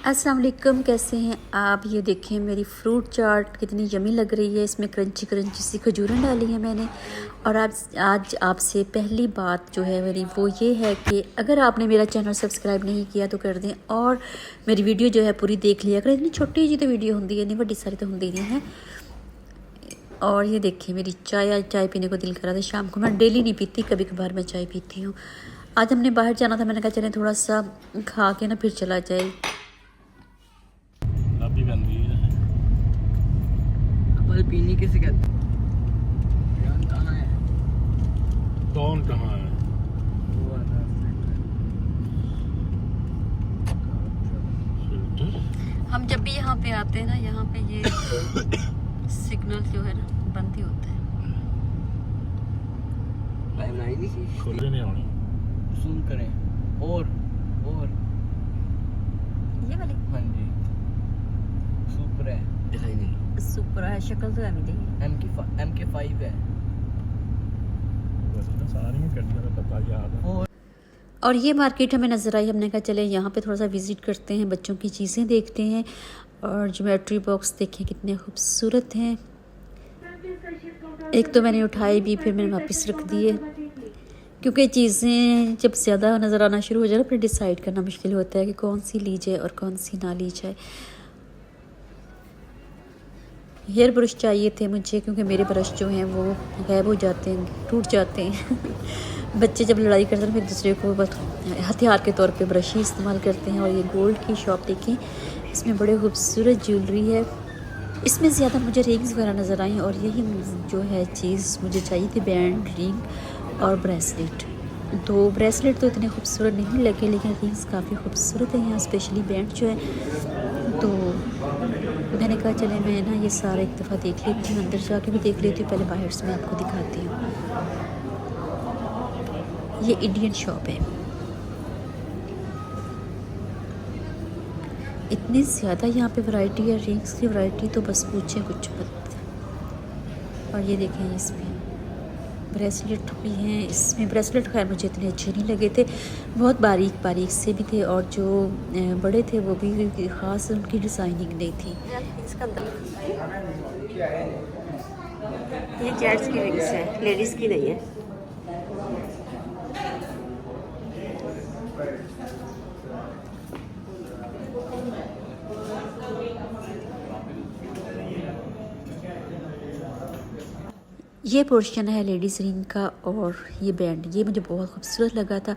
अस्सलाम वालेकुम, कैसे हैं आप। ये देखें मेरी फ्रूट चाट कितनी यमी लग रही है। इसमें क्रंची क्रंची सी खजूरें डाली हैं मैंने। और आज आपसे पहली बात जो है मेरी वो ये है कि अगर आपने मेरा चैनल सब्सक्राइब नहीं किया तो कर दें और मेरी वीडियो जो है पूरी देख लिया करें। इतनी छोटी जी तो वीडियो होंगी है, नहीं बड़ी सारी तो होंगी नहीं है। और ये देखें मेरी चाय पीने को दिल करा था शाम को। मैं डेली नहीं पीती, कभी कभार मैं चाय पीती हूँ। आज हमने बाहर जाना था, मैंने कहा चलें थोड़ा सा खा के ना फिर चला जाए। पीनी किसे कहते हैं? कौन कहाँ है? हम जब भी यहाँ पे आते हैं ना, यहाँ पे ये सिग्नल जो है ना बंद ही होता है। खुले नहीं होनी। जूम करें और ये वाली हाँ जी सुपर है, दिखाई नहीं। सुपर है, शक्ल तो है मेरी। MK5 है। वैसे तो सारी में कर दिया पता याद है। और ये मार्केट हमें नज़र आई, हमने कहा चले यहाँ पे थोड़ा सा विज़िट करते हैं, बच्चों की चीज़ें देखते हैं। और ज्योमेट्री बॉक्स देखें कितने खूबसूरत हैं। एक तो मैंने उठाई भी, फिर मैंने वापस रख दिए, क्योंकि चीज़ें जब ज़्यादा नज़र आना शुरू हो जाए ना फिर डिसाइड करना मुश्किल होता है कि कौन सी ली जाए और कौन सी ना ली जाए। हेयर ब्रश चाहिए थे मुझे, क्योंकि मेरे ब्रश जो हैं वो गायब हो जाते हैं, टूट जाते हैं। बच्चे जब लड़ाई करते हैं फिर दूसरे को बस हथियार के तौर पे ब्रश ही इस्तेमाल करते हैं। और ये गोल्ड की शॉप देखें, इसमें बड़े खूबसूरत ज्वेलरी है। इसमें ज़्यादा मुझे रिंग्स वगैरह नज़र आई और यही जो है चीज़ मुझे चाहिए थी, बैंड, रिंग और ब्रेसलेट। तो ब्रेसलेट तो इतने खूबसूरत नहीं लगे, लेकिन रिंग्स काफ़ी खूबसूरत है यहाँ, स्पेशली बैंड जो है। तो मैंने कहा चले मैं ना ये सारा एक दफ़ा देख लेती हूँ, अंदर जाके भी देख लेती हूँ, पहले बाहर से मैं आपको दिखाती हूँ। ये इंडियन शॉप है। इतनी ज़्यादा यहाँ पे वैरायटी है, रिंग्स की वैरायटी तो बस पूछें कुछ मत। और ये देखें इसमें ब्रेसलेट भी हैं। इसमें ब्रेसलेट खैर मुझे इतने अच्छे नहीं लगे थे, बहुत बारीक बारीक से भी थे और जो बड़े थे वो भी ख़ास उनकी डिज़ाइनिंग नहीं थी। ये जेंट्स की रिंग्स है, लेडीज़ की नहीं है। ये पोर्शन है लेडीज़ रिंग का और ये बैंड, ये मुझे बहुत खूबसूरत लगा था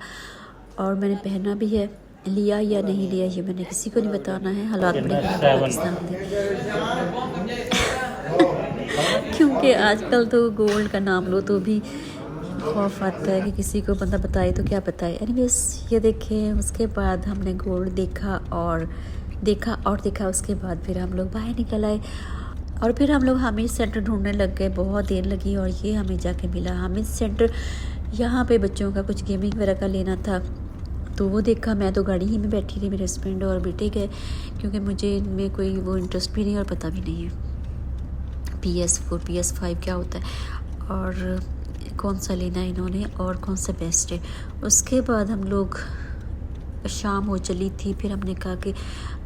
और मैंने पहना भी है। लिया या नहीं लिया ये मैंने किसी को नहीं बताना है, हालात बड़े पाकिस्तान में। क्योंकि आजकल तो गोल्ड का नाम लो तो भी खौफ आता है कि किसी को बंदा बताए तो क्या बताए। एनीवेज ये देखें, उसके बाद हमने गोल्ड देखा और देखा। उसके बाद फिर हम लोग बाहर निकल आए और फिर हम लोग हामिद सेंटर ढूंढने लग गए। बहुत देर लगी और ये हमें जाके मिला हामिद सेंटर। यहाँ पे बच्चों का कुछ गेमिंग वगैरह का लेना था तो वो देखा। मैं तो गाड़ी ही में बैठी थी, मेरे हस्बैंड और बेटे गए, क्योंकि मुझे इनमें कोई वो इंटरेस्ट भी नहीं और पता भी नहीं है PS4 PS5 क्या होता है और कौन सा लेना है इन्होंने और कौन सा बेस्ट है। उसके बाद हम लोग शाम हो चली थी, फिर हमने कहा कि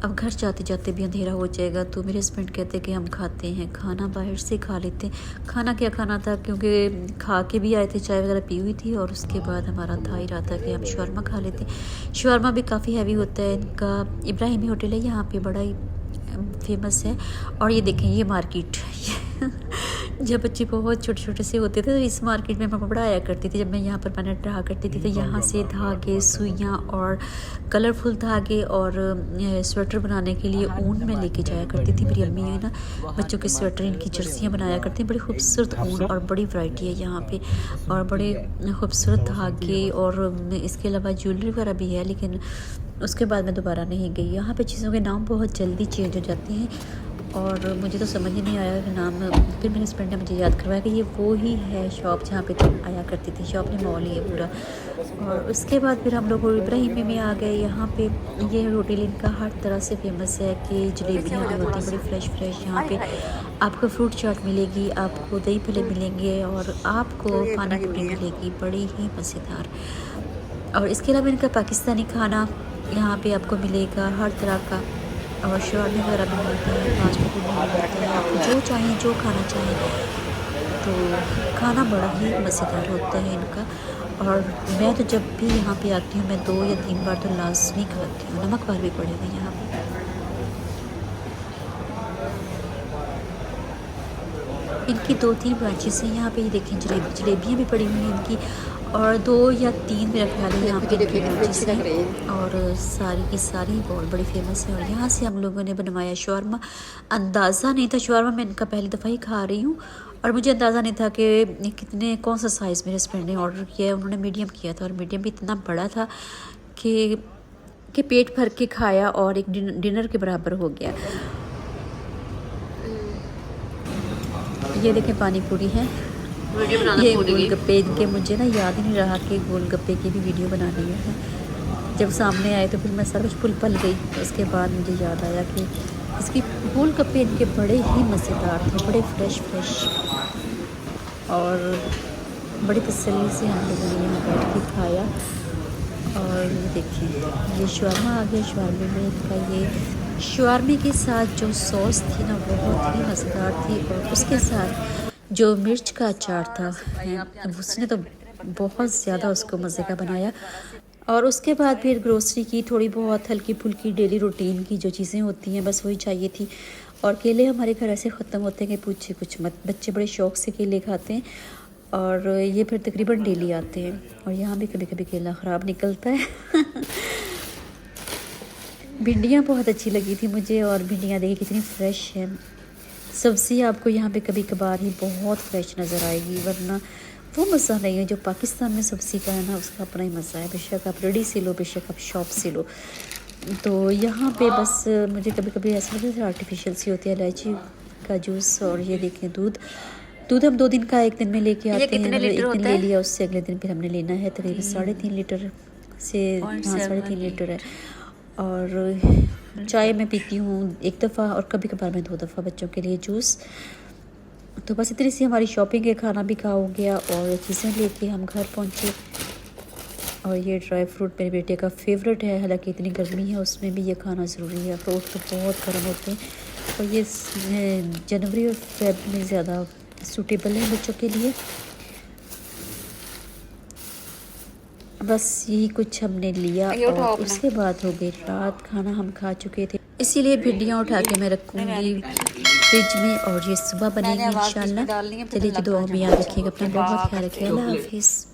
अब घर जाते जाते भी अंधेरा हो जाएगा, तो मेरे हस्बैंड कहते कि हम खाते हैं खाना, बाहर से खा लेते हैं। खाना क्या खाना था, क्योंकि खा के भी आए थे, चाय वगैरह पी हुई थी और उसके बाद हमारा था इरादा कि हम शौरमा खा लेते हैं। शौरमा भी काफ़ी हैवी होता है इनका। इब्राहिमी होटल है यहाँ पे, बड़ा ही फेमस है। और ये देखें ये मार्केट जब बच्चे बहुत छोटे छोटे से होते थे तो इस मार्केट में मैं पढ़ाया करती थी। जब मैं यहाँ पर मैंने रहा करती थी तो यहाँ से धागे, सुइयाँ और कलरफुल धागे और स्वेटर बनाने के लिए ऊन में लेके जाया करती थी। मेरी अम्मी है ना, बच्चों के स्वेटर, इनकी जर्सियाँ बनाया करती हैं। बड़ी खूबसूरत ऊन और बड़ी वैरायटी है यहाँ पे और बड़े खूबसूरत धागे और इसके अलावा ज्वेलरी वगैरह भी है। लेकिन उसके बाद मैं दोबारा नहीं गई। यहाँ पे चीज़ों के नाम बहुत जल्दी चेंज हो जाते हैं और मुझे तो समझ ही नहीं आया कि नाम। फिर मेरे हस्बैंड ने मुझे याद करवाया कि ये वो ही है शॉप जहाँ पे तुम आया करती थी। शॉप ने मॉल ही है पूरा। और उसके बाद फिर हम लोग इब्राहिमी में आ गए। यहाँ पे ये होटल इनका हर तरह से फेमस है कि जलेबियाँ भी होती हैं बड़ी फ्रेश। यहाँ पे आपको फ्रूट चाट मिलेगी, आपको दही भल्ले मिलेंगे और आपको पानी पूरी मिलेगी, बड़ी ही मज़ेदार। और इसके अलावा इनका पाकिस्तानी खाना यहाँ पे आपको मिलेगा हर तरह का। और शॉर्मा वगैरह भी मिलता है, फास्ट फूड भी मिलता है, आप जो चाहें जो खाना चाहें। तो खाना बड़ा ही मज़ेदार होता है इनका। और मैं तो जब भी यहाँ पे आती हूँ मैं 2 या 3 बार तो लाजमी खाती हूँ, नमक वार भी पड़ेगा यहाँ पे। इनकी 2-3 ब्रांचेस हैं यहाँ पे, ये देखें जलेबियाँ भी पड़ी हुई हैं इनकी, और 2 या 3 मेरा ख्याल है यहाँ पे इनकी ब्रांचेस हैं, और सारी की सारी बहुत बड़ी फेमस है। और यहाँ से हम लोगों ने बनवाया शॉर्मा। अंदाज़ा नहीं था, शॉर्मा मैं इनका पहली दफ़ा ही खा रही हूँ, और मुझे अंदाज़ा नहीं था कि कितने कौन सा साइज़ मेरे हस्बैंड ने ऑर्डर किया है। उन्होंने मीडियम किया था, और मीडियम भी इतना बड़ा था कि पेट भर के खाया और एक डिनर के बराबर हो गया। ये देखें पानी पूरी है, ये गोलगप्पे इनके, मुझे ना याद ही नहीं रहा कि गोलगप्पे की भी वीडियो बनानी है। जब सामने आए तो फिर मैं सब कुछ पुल पल गई। उसके बाद मुझे याद आया कि इसकी गोलगप्पे इनके बड़े ही मज़ेदार थे, बड़े फ्रेश और बड़ी तसल्ली से हम लोगों ने यहाँ बैठ के खाया। और ये देखिए ये शॉर्मा आ गया। शॉर्मे में इनका ये शॉर्मे के साथ जो सॉस थी ना बहुत ही मज़ेदार थी, और उसके साथ जो मिर्च का अचार था उसने तो बहुत ज़्यादा उसको मज़े का बनाया। और उसके बाद फिर ग्रोसरी की थोड़ी बहुत हल्की फुल्की डेली रूटीन की जो चीज़ें होती हैं बस वही चाहिए थी। और केले हमारे घर ऐसे ख़त्म होते हैं कि पूछे कुछ मत, बच्चे बड़े शौक़ से केले खाते हैं, और ये फिर तकरीबन डेली आते हैं। और यहाँ भी कभी कभी केला ख़राब निकलता है। भिंडियाँ बहुत अच्छी लगी थी मुझे, और भिंडियाँ देखिए कितनी फ़्रेश है। सब्ज़ी आपको यहाँ पे कभी कभार ही बहुत फ्रेश नज़र आएगी, वरना वो मज़ा नहीं है जो पाकिस्तान में सब्ज़ी का है ना, उसका अपना ही मज़ा है। बेशक आप रेडी से लो, बेशक आप शॉप से लो। तो यहाँ पे बस मुझे कभी कभी ऐसा लगता है आर्टिफिशियल सी होती है। इलायची का जूस, और ये देखें दूध हम 2 दिन का एक दिन में लेके आते हैं। मतलब एक दिन ले लिया, उससे अगले दिन फिर हमने लेना है। तकरीबन 3.5 लीटर से 3.5 लीटर है। और चाय मैं पीती हूँ 1 दफ़ा, और कभी कभार मैं 2 दफ़ा बच्चों के लिए जूस। तो बस इतनी सी हमारी शॉपिंग है, खाना भी खा हो गया, और चीज़ें लेके हम घर पहुँचे। और ये ड्राई फ्रूट मेरे बेटे का फेवरेट है, हालांकि इतनी गर्मी है उसमें भी ये खाना ज़रूरी है। फ्रूट तो बहुत गर्म होते हैं, और ये जनवरी और फेब में ज़्यादा सूटेबल है बच्चों के लिए। बस यही कुछ हमने लिया, और उसके बाद हो गई रात। खाना हम खा चुके थे, इसीलिए भिंडियाँ उठा के मैं रखूँगी फ्रिज में, और ये सुबह बनेगी इंशाल्लाह। चलिए जी, दुआ में याद रखिएगा, अपना बहुत ख्याल रखिएगा। अल्लाह हाफिज़।